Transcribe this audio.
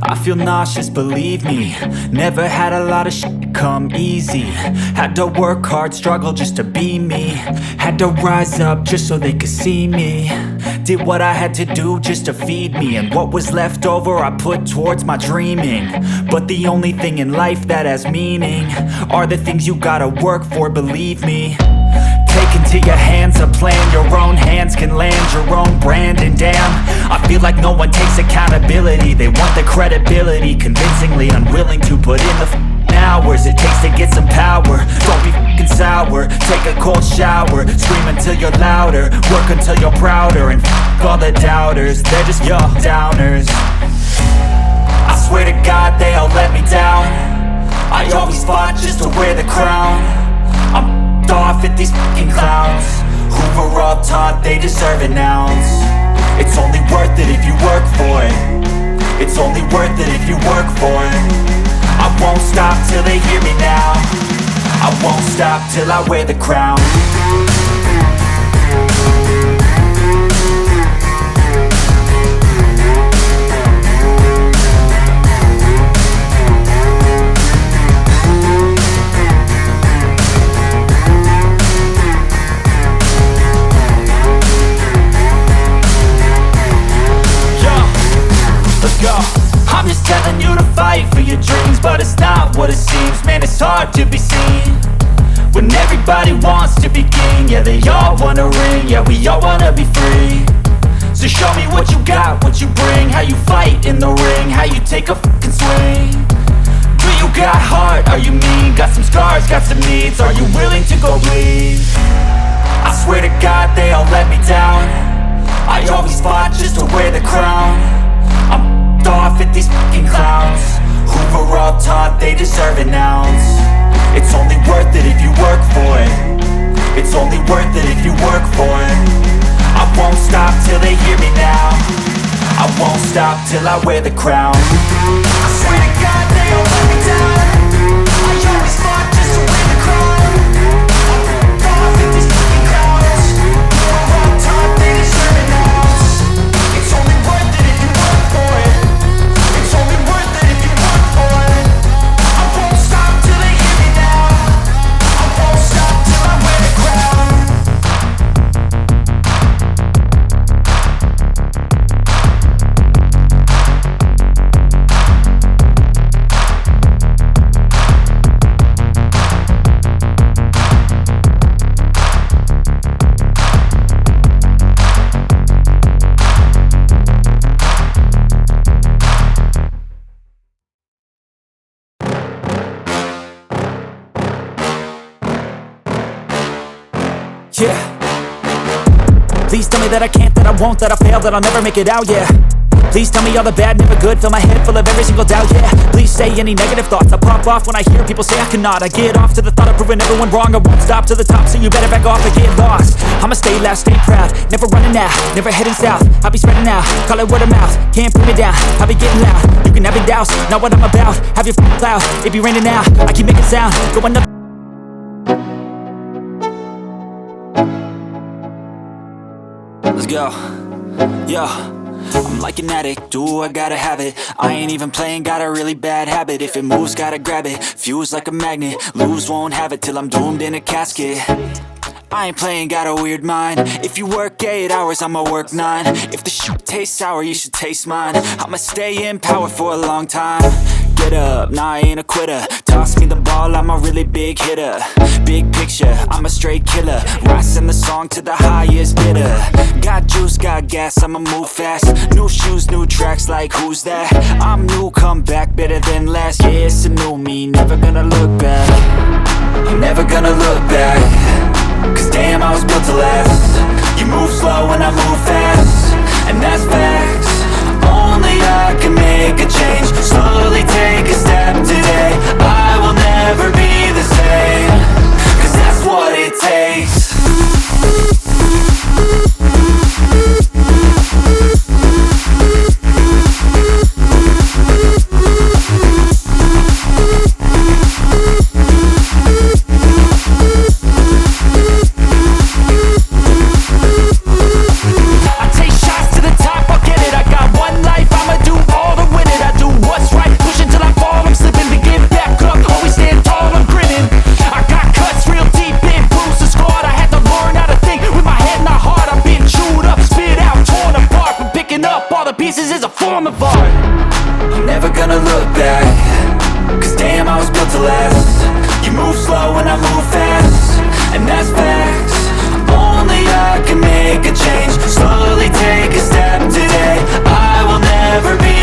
I feel nauseous, believe me. Never had a lot of shit come easy. Had to work hard, struggle just to be me. Had to rise up just so they could see me. Did what I had to do just to feed me, and what was left over I put towards my dreaming. But the only thing in life that has meaning are the things you gotta work for, believe me. Take into your hands a plan, your own hands can land your own brand. And damn, I feel like no one takes accountability. They want the credibility, convincingly unwilling to put in the hours it takes to get some power. Don't be f***ing sour, take a cold shower. Scream until you're louder, work until you're prouder. And f*** all the doubters, they're just your downers. I swear to God they all let me down. I always fought just to wear the crown. I'm off at these fucking clowns who were all taught they deserve an ounce. It's only worth it if you work for it. It's only worth it if you work for it. I won't stop till they hear me now. I won't stop till I wear the crown. I'm just telling you to fight for your dreams, but it's not what it seems. Man, it's hard to be seen when everybody wants to be king. Yeah, they all wanna ring, yeah, we all wanna be free. So show me what you got, what you bring, how you fight in the ring, how you take a fucking swing. Do you got heart, are you mean? Got some scars, got some needs, are you willing to go bleed? I swear to God they all let me down. I always fought just to wear the crown. I'm off at these fucking clowns who were all taught they deserve an ounce. It's only worth it if you work for it. It's only worth it if you work for it. I won't stop till they hear me now. I won't stop till I wear the crown. I swear to God they all let me down. I always fought just to wear the crown. I'm off at these fucking clowns who were all taught they deserve an ounce. It's only worth it if you work for it. It's only worth it if you work for it. I won't stop till they hear me now. I won't stop till I wear the crown. Yeah. Please tell me that I can't, that I won't, that I fail, that I'll never make it out, yeah. Please tell me all the bad, never good, fill my head full of every single doubt, yeah. Please say any negative thoughts, I pop off when I hear people say I cannot. I get off to the thought of proving everyone wrong. I won't stop to the top, so you better back off and get lost. I'ma stay loud, stay proud, never running out, never heading south. I'll be spreading out, call it word of mouth, can't put me down, I'll be getting loud. You can have your doubts, not what I'm about, have your f***ing cloud, it be raining now, I keep making sound, going up. Let's go, yo. I'm like an addict, do I gotta have it. I ain't even playing, got a really bad habit. If it moves, gotta grab it, fuse like a magnet. Lose, won't have it till I'm doomed in a casket. I ain't playing, got a weird mind. If you work 8 hours, I'ma work 9. If the shit tastes sour, you should taste mine. I'ma stay in power for a long time. Get up, nah, I ain't a quitter. Toss me the ball, I'm a really big hitter. Big picture, I'm a straight killer. Rising the song to the highest bidder. Got juice, got gas, I'ma move fast. New shoes, new tracks, like who's that? I'm new, come back, better than last. Yeah, it's a new me, never gonna look back. I'm never gonna look back. Cause damn, I was built to last. You move slow and I move fast, and that's facts. Only I can make a change. Slowly take a step today. I will never be the same. Cause that's what it takes. I take shots to the top, I'll get it, I form of art. I'm never gonna look back, cause damn, I was built to last. You move slow and I move fast, and that's facts. Only I can make a change, slowly take a step today. I will never be